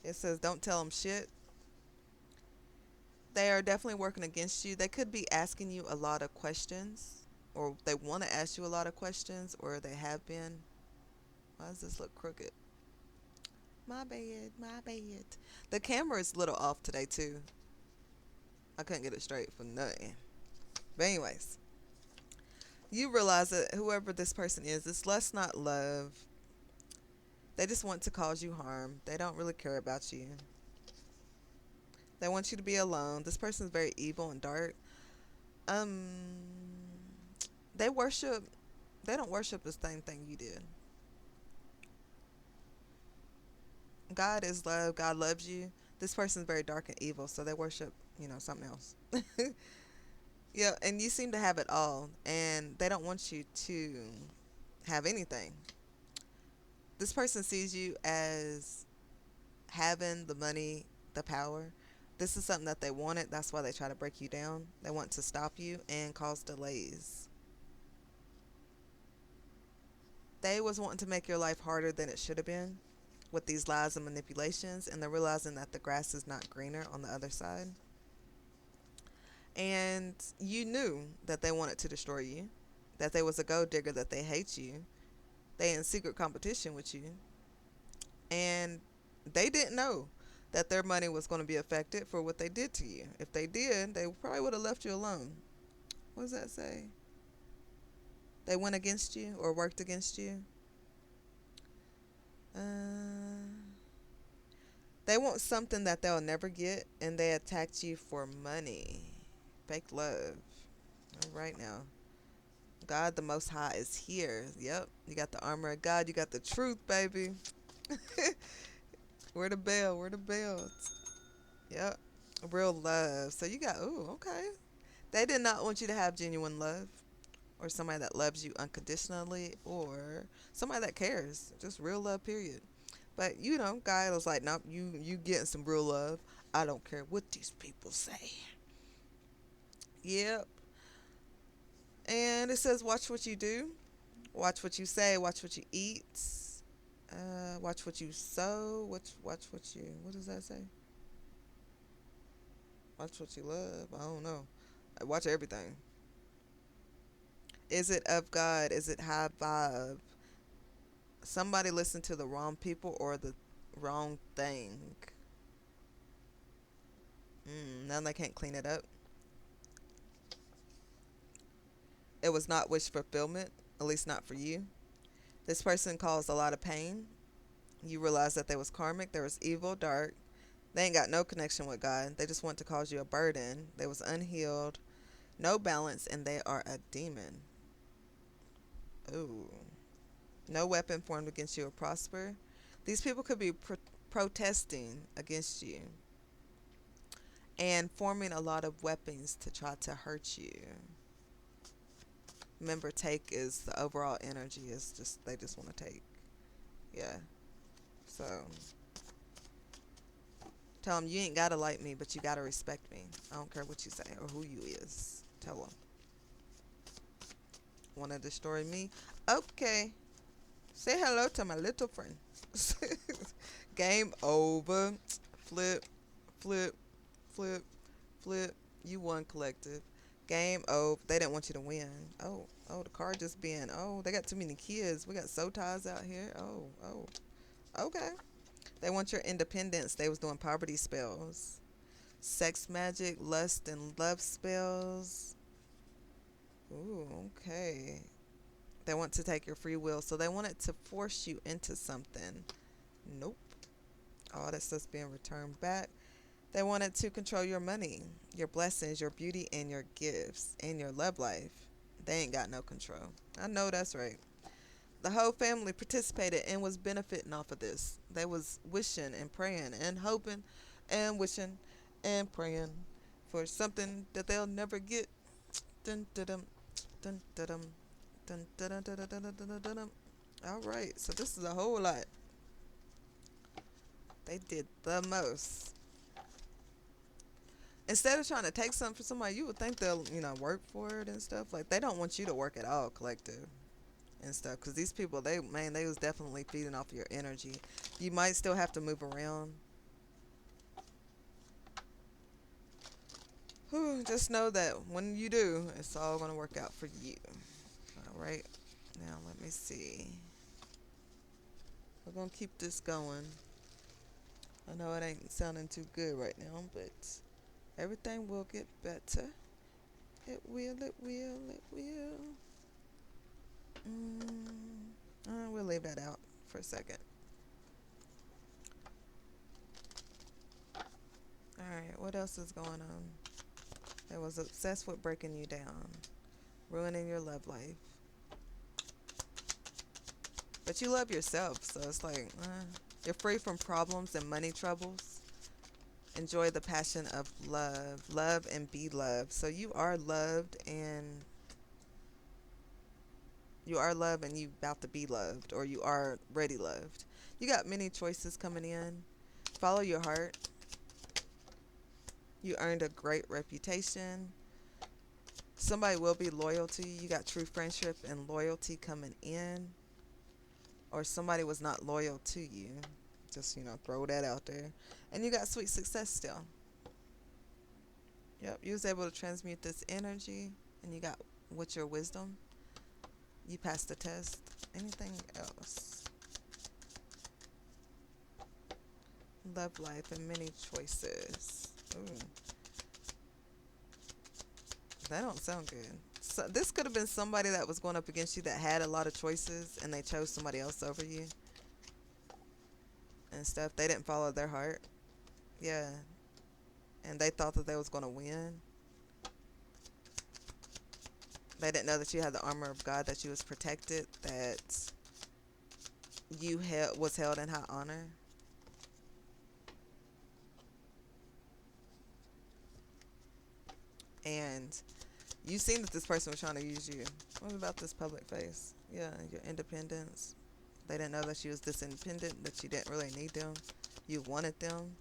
It says, don't tell them shit. They are definitely working against you. They could be asking you a lot of questions. Or they want to ask you a lot of questions. Or they have been. Why does this look crooked? My bad, my bad. The camera is a little off today, too. I couldn't get it straight for nothing. But anyways, you realize that whoever this person is, it's lust, not love. They just want to cause you harm. They don't really care about you. They want you to be alone. This person is very evil and dark. Um, they worship. They don't worship the same thing you did. God is love. God loves you. This person is very dark and evil, so they worship, something else. Yeah, and you seem to have it all, and they don't want you to have anything. This person sees you as having the money, the power. This is something that they wanted. That's why they try to break you down. They want to stop you and cause delays. They was wanting to make your life harder than it should have been with these lies and manipulations, and they're realizing that the grass is not greener on the other side. And you knew that they wanted to destroy you, that they was a gold digger, that they hate you, they in secret competition with you, and they didn't know that their money was going to be affected for what they did to you. If they did, they probably would have left you alone. What does that say? They went against you or worked against you. They want something that they'll never get, and they attacked you for money. Fake love. All right now. God the Most High is here. Yep. You got the armor of God. You got the truth, baby. Where the bell? Where the bells? Yep. Real love. So you got, ooh, okay. They did not want you to have genuine love, or somebody that loves you unconditionally, or somebody that cares. Just real love, period. But, God was like, nope, you getting some real love. I don't care what these people say. Yep. And it says, watch what you do. Watch what you say. Watch what you eat. Watch what you sow. Watch what you, what does that say? Watch what you love. I don't know. Watch everything. Is it of God? Is it high vibe? Somebody listened to the wrong people or the wrong thing. Now they can't clean it up. It was not wish fulfillment, at least not for you. This person caused a lot of pain. You realize that they was karmic, there was evil, dark. They ain't got no connection with God. They just want to cause you a burden. They was unhealed, no balance, and they are a demon. Ooh. No weapon formed against you will prosper. These people could be protesting against you and forming a lot of weapons to try to hurt you. Remember, take is the overall energy is just, they just want to take. Yeah. So tell them, you ain't got to like me, but you got to respect me. I don't care what you say or who you is. Tell them. Want to destroy me? Okay. Say hello to my little friend. Game over. Flip, flip, flip, flip. You won, collective. Game over. They didn't want you to win. Oh, the card just being, oh, they got too many kids. We got soul ties out here. Okay. They want your independence. They was doing poverty spells. Sex magic, lust, and love spells. Ooh, okay. They want to take your free will, so they wanted to force you into something. Nope. All that stuff's being returned back. They wanted to control your money, your blessings, your beauty, and your gifts, and your love life. They ain't got no control. I know that's right. The whole family participated and was benefiting off of this. They was wishing and praying and hoping and wishing and praying for something that they'll never get. Dun, dun, dun, dun, dun, dun, dun, dun, dun, dun, dun, dun, dun, dun, dun. All right, so this is a whole lot. They did the most. Instead of trying to take something from somebody, you would think they'll, work for it and stuff. Like, they don't want you to work at all, collective and stuff. Because these people, they was definitely feeding off your energy. You might still have to move around. Whew, just know that when you do, it's all going to work out for you. All right. Now, let me see. We're going to keep this going. I know it ain't sounding too good right now, but everything will get better. It will, it will, it will. We'll leave that out for a second. Alright, what else is going on? They was obsessed with breaking you down, ruining your love life. But you love yourself, so it's like, you're free from problems and money troubles. Enjoy the passion of love. Love and be loved. So you are loved and you about to be loved, or you are ready loved. You got many choices coming in. Follow your heart. You earned a great reputation. Somebody will be loyal to you. You got true friendship and loyalty coming in. Or somebody was not loyal to you. Just, throw that out there. And you got sweet success still. Yep, you was able to transmute this energy, and you got, with your wisdom, you passed the test. Anything else? Love life and many choices. Ooh. That don't sound good. So this could have been somebody that was going up against you that had a lot of choices, and they chose somebody else over you and stuff. They didn't follow their heart. Yeah. And they thought that they was going to win. They didn't know that you had the armor of God, that you was protected, that you was held in high honor. And you seen that this person was trying to use you. What about this public face? Yeah, your independence. They didn't know that you was this independent, that you didn't really need them. You wanted them.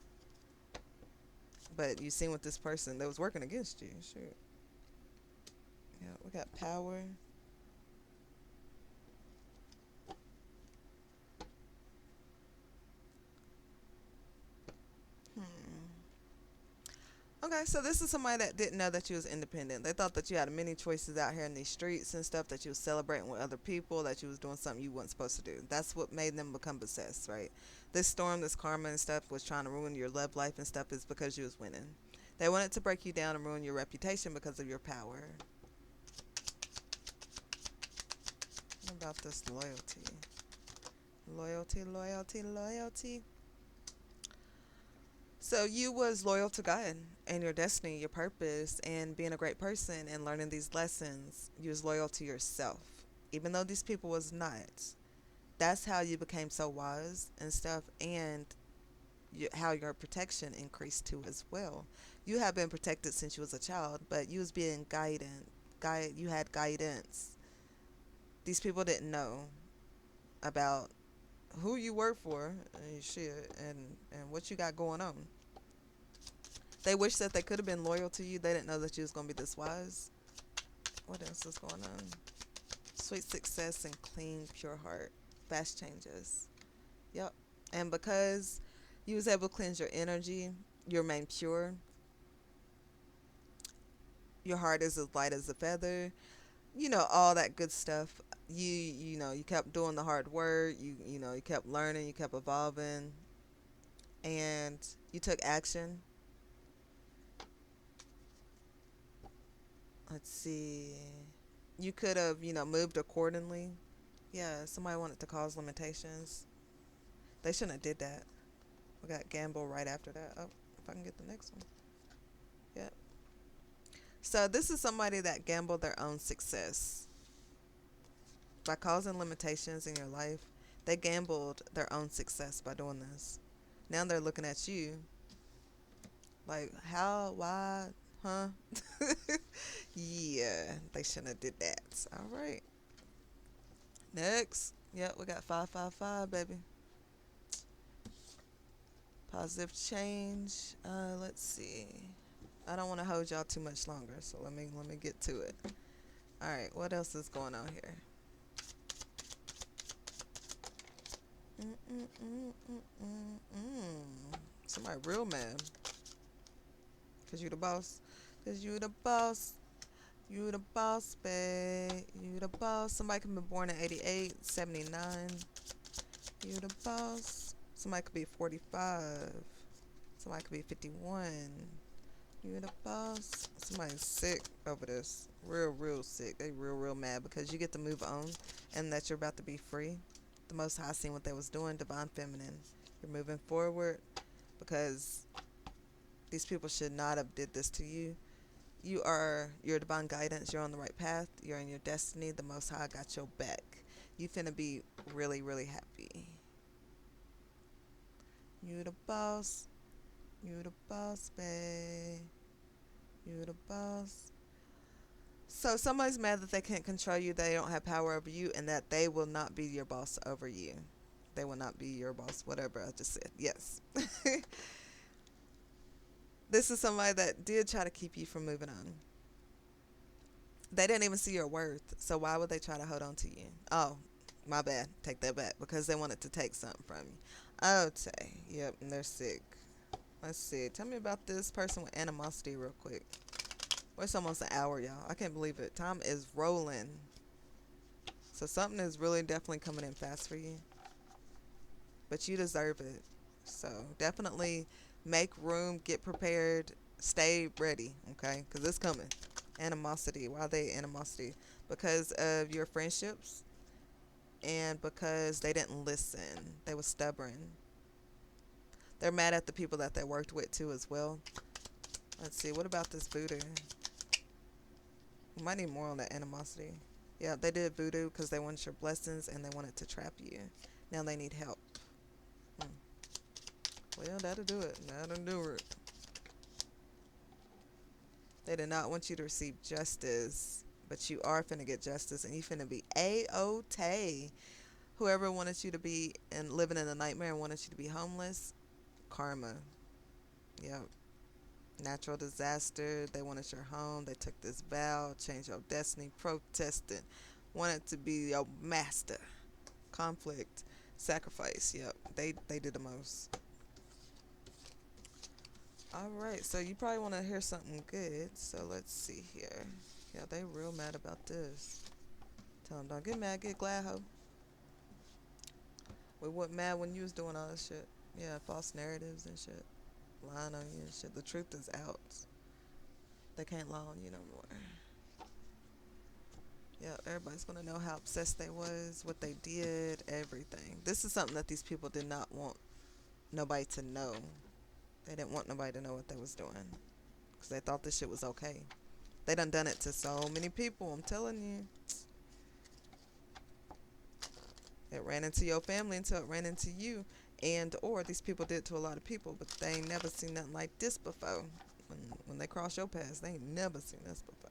But you seen with this person that was working against you. Shoot. Yeah, we got power. Okay, so this is somebody that didn't know that you was independent. They thought that you had many choices out here in these streets and stuff, that you was celebrating with other people, that you was doing something you weren't supposed to do. That's what made them become possessed, right? This storm, this karma and stuff was trying to ruin your love life and stuff is because you was winning. They wanted to break you down and ruin your reputation because of your power. What about this loyalty? Loyalty, loyalty, loyalty. So you was loyal to God and your destiny, your purpose, and being a great person and learning these lessons. You was loyal to yourself, even though these people was not. That's how you became so wise and stuff, and how your protection increased too as well. You have been protected since you was a child, but you was being you had guidance. These people didn't know about who you work for and shit, and what you got going on. They wish that they could have been loyal to you. They didn't know that you was gonna be this wise. What else is going on? Sweet success and clean, pure heart. Fast changes. Yep. And because you was able to cleanse your energy, you remain pure. Your heart is as light as a feather. You know, all that good stuff. You kept doing the hard work. You kept learning, you kept evolving, and you took action. Let's see. You could have, moved accordingly. Yeah, somebody wanted to cause limitations. They shouldn't have did that. We got gamble right after that. Oh, if I can get the next one. Yep. So this is somebody that gambled their own success by causing limitations in your life. They gambled their own success by doing this. Now they're looking at you like, how, why, huh? Yeah, they shouldn't have did that. All right. Next. Yep, we got 555, baby. Positive change. Let's see. I don't want to hold y'all too much longer, so let me get to it. All right, what else is going on here? Somebody real mad. Cause you the boss. Cause you the boss. You the boss, babe. You the boss. Somebody could be born in 88, 79. You the boss. Somebody could be 45. Somebody could be 51. You the boss. Somebody's sick over this. Real, real sick. They real, real mad because you get to move on and that you're about to be free. The Most High seen what they was doing, divine feminine. You're moving forward because these people should not have did this to you. You are your divine guidance. You're on the right path. You're in your destiny. The Most High got your back. You finna be really, really happy. You the boss. You the boss, babe. You the boss. So somebody's mad that they can't control you, they don't have power over you, and that they will not be your boss over you. They will not be your boss, whatever I just said. Yes. This is somebody that did try to keep you from moving on. They didn't even see your worth, so why would they try to hold on to you? Oh, my bad. Take that back. Because they wanted to take something from you. Okay. Yep, and they're sick. Let's see. Tell me about this person with animosity real quick. Well, it's almost an hour, y'all. I can't believe it. Time is rolling. So something is really definitely coming in fast for you. But you deserve it. So definitely make room, get prepared, stay ready, okay? Because it's coming. Animosity. Why are they animosity? Because of your friendships and because they didn't listen. They were stubborn. They're mad at the people that they worked with too as well. Let's see. What about this voodoo? We might need more on that animosity. Yeah, they did voodoo because they wanted your blessings and they wanted to trap you. Now they need help. Well, that'll do it. That'll do it. They did not want you to receive justice, but you are finna get justice and you finna be A-OK. Whoever wanted you to be and living in a nightmare and wanted you to be homeless, karma. Yep. Natural disaster. They wanted your home. They took this vow, changed your destiny, protested, wanted to be your master. Conflict, sacrifice. Yep. They did the most. All right, so you probably want to hear something good. So let's see here. Yeah, they real mad about this. Tell them, don't get mad, get glad, ho. We weren't mad when you was doing all this shit. Yeah, false narratives and shit. Lying on you and shit. The truth is out. They can't lie on you no more. Yeah, everybody's going to know how obsessed they was, what they did, everything. This is something that these people did not want nobody to know. They didn't want nobody to know what they was doing because they thought this shit was okay. They done it to so many people, I'm telling you. It ran into your family until it ran into you. And or these people did it to a lot of people, but they ain't never seen nothing like this before. When they cross your path, they ain't never seen this before.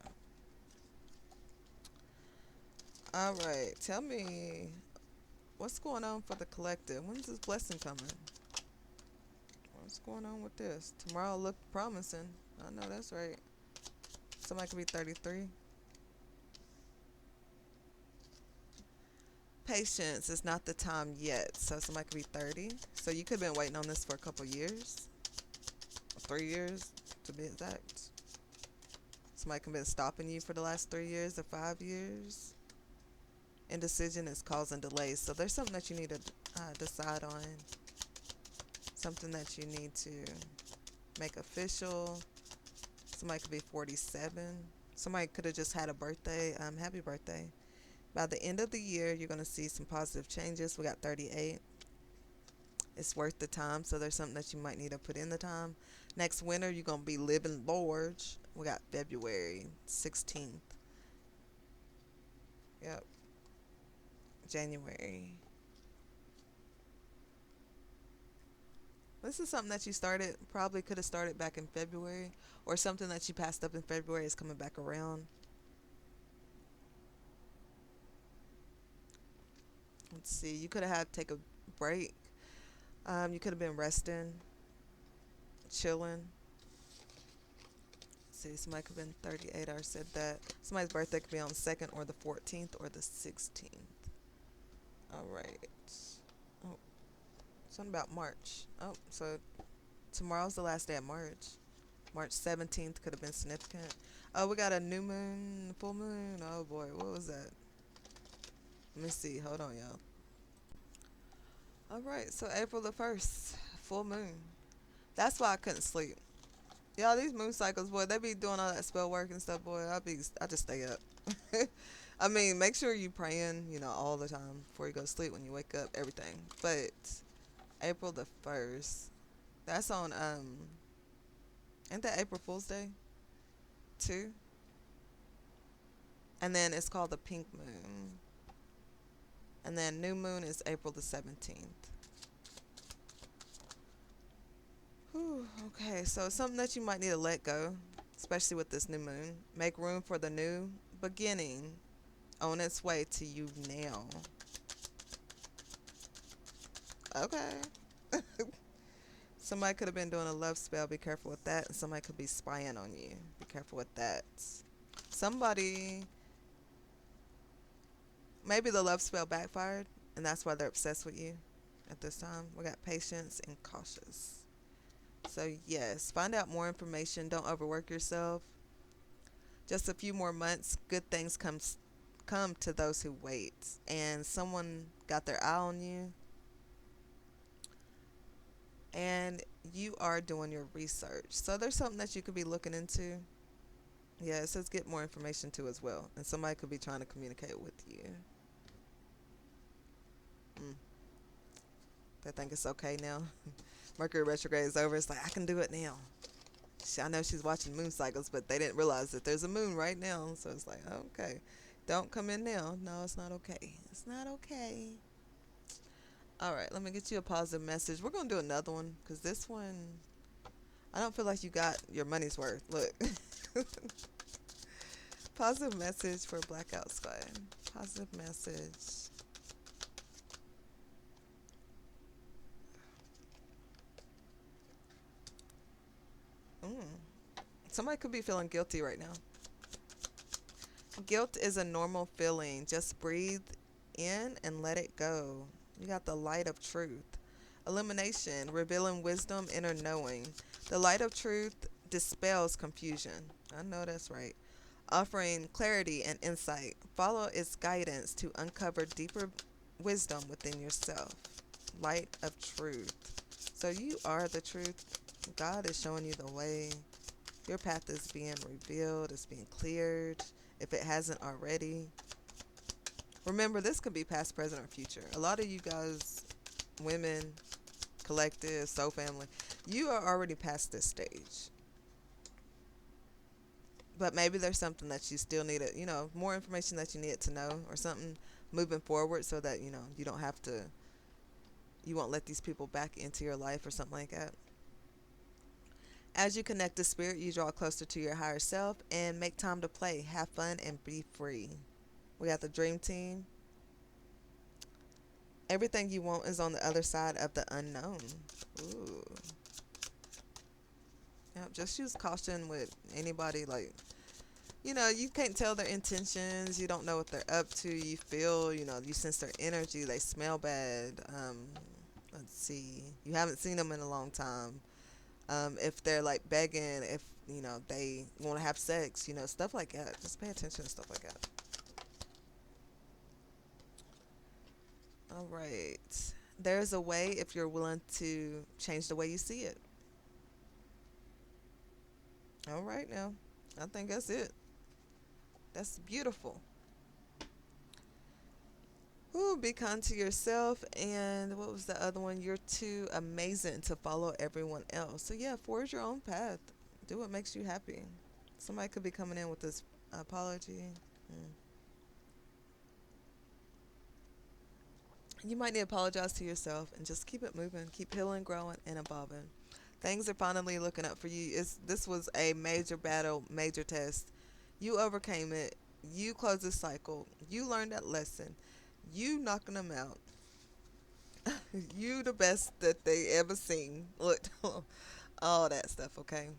All right, tell me what's going on for the collective. When's this blessing coming? What's going on with this? Tomorrow look promising. I know that's right. Somebody could be 33. Patience is not the time yet. So somebody could be 30. So you could have been waiting on this for a couple years. 3 years to be exact. Somebody can been stopping you for the last 3 years or 5 years. Indecision is causing delays. So there's something that you need to decide on. Something that you need to make official. Somebody could be 47. Somebody could have just had a birthday. Happy birthday. By the end of the year, you're going to see some positive changes. We got 38. It's worth the time. So there's something that you might need to put in the time. Next winter, you're going to be living large. We got February 16th. Yep. January. This is something that you started, probably could have started back in February, or something that you passed up in February is coming back around. Let's see. You could have had to take a break. You could have been resting, chilling. Let's see, somebody could have been 38. I already said that. Somebody's birthday could be on the 2nd or the 14th or the 16th. All right. Oh, something about March. Oh, so tomorrow's the last day of March. March 17th could have been significant. Oh, we got a new moon, full moon. Oh boy, what was that? Let me see. Hold on, y'all. All right, so April the 1st, full moon. That's why I couldn't sleep. Y'all, these moon cycles, boy, they be doing all that spell work and stuff, boy. I just stay up. I mean, make sure you praying, all the time before you go to sleep, when you wake up, everything. But April the 1st, that's on ain't that April Fool's Day too? And then it's called the pink moon. And then new moon is April the 17th. Whew, okay, so it's something that you might need to let go, especially with this new moon. Make room for the new beginning on its way to you now. Okay. Somebody could have been doing a love spell. Be careful with that. And somebody could be spying on you. Be careful with that. Somebody, maybe the love spell backfired, and that's why they're obsessed with you at this time. We got patience and cautious. So, yes, find out more information. Don't overwork yourself. Just a few more months, good things come to those who wait. And someone got their eye on you, and you are doing your research. So there's something that you could be looking into. Yeah, it says get more information too as well. And somebody could be trying to communicate with you. They think it's okay now. Mercury retrograde is over. It's like, I can do it now. I know she's watching moon cycles, but they didn't realize that there's a moon right now. So it's like, okay, don't come in now. No, it's not okay. It's not okay. All right, let me get you a positive message. We're going to do another one because this one, I don't feel like you got your money's worth. Look. Positive message for Blackout Squad. Positive message. Somebody could be feeling guilty right now. Guilt is a normal feeling. Just breathe in and let it go. You got the light of truth. Illumination, revealing wisdom, inner knowing. The light of truth dispels confusion. I know that's right. Offering clarity and insight. Follow its guidance to uncover deeper wisdom within yourself. Light of truth. So you are the truth. God is showing you the way. Your path is being revealed. It's being cleared if it hasn't already. Remember, this could be past, present, or future. A lot of you guys, women, collective, soul family, you are already past this stage. But maybe there's something that you still need to, more information that you need to know or something moving forward so that, you don't have to, you won't let these people back into your life or something like that. As you connect to spirit, you draw closer to your higher self and make time to play, have fun, and be free. We got the dream team. Everything you want is on the other side of the unknown. Ooh. Yep, just use caution with anybody. Like, you can't tell their intentions. You don't know what they're up to. You feel, you sense their energy. They smell bad. Let's see. You haven't seen them in a long time. If they're like begging, if they want to have sex, stuff like that. Just pay attention to stuff like that. All right. There's a way if you're willing to change the way you see it. All right, now. I think that's it. That's beautiful. Ooh, be kind to yourself. And what was the other one? You're too amazing to follow everyone else. So, yeah, forge your own path. Do what makes you happy. Somebody could be coming in with this apology. Mm. You might need to apologize to yourself and just keep it moving, keep healing, growing, and evolving. Things are finally looking up for you. This was a major battle, major test. You overcame it. You closed the cycle. You learned that lesson. You knocking them out. You the best that they ever seen. Look, all that stuff. Okay.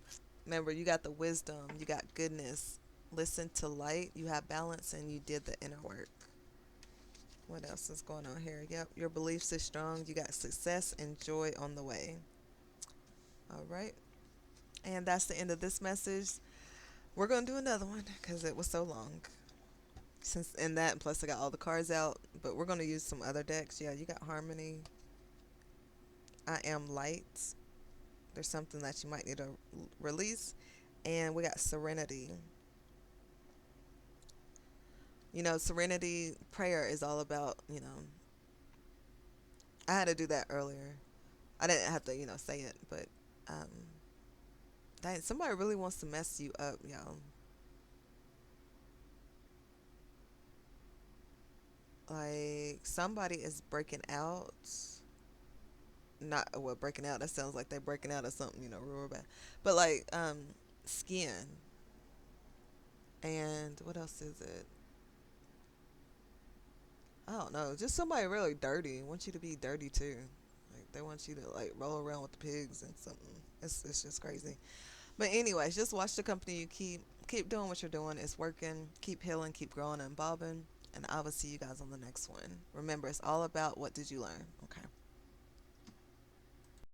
Remember, you got the wisdom. You got goodness. Listen to light. You have balance, and you did the inner work. What else is going on here? Yep, your beliefs is strong. You got success and joy on the way. All right. And that's the end of this message. We're going to do another one because it was so long. Since and that, and plus I got all the cards out. But we're going to use some other decks. Yeah, you got Harmony. I am light. There's something that you might need to release. And we got Serenity. Serenity prayer is all about, I had to do that earlier. I didn't have to, say it, but um, dang, somebody really wants to mess you up, y'all. Like somebody is breaking out. Not well, breaking out. That sounds like they're breaking out of something, real bad. But like skin and what else is it? I don't know. Just somebody really dirty. Want you to be dirty too. Like they want you to like roll around with the pigs and something. It's just crazy. But anyways, just watch the company you keep. Keep doing what you're doing. It's working. Keep healing. Keep growing and bobbing. And I will see you guys on the next one. Remember, it's all about what did you learn. Okay.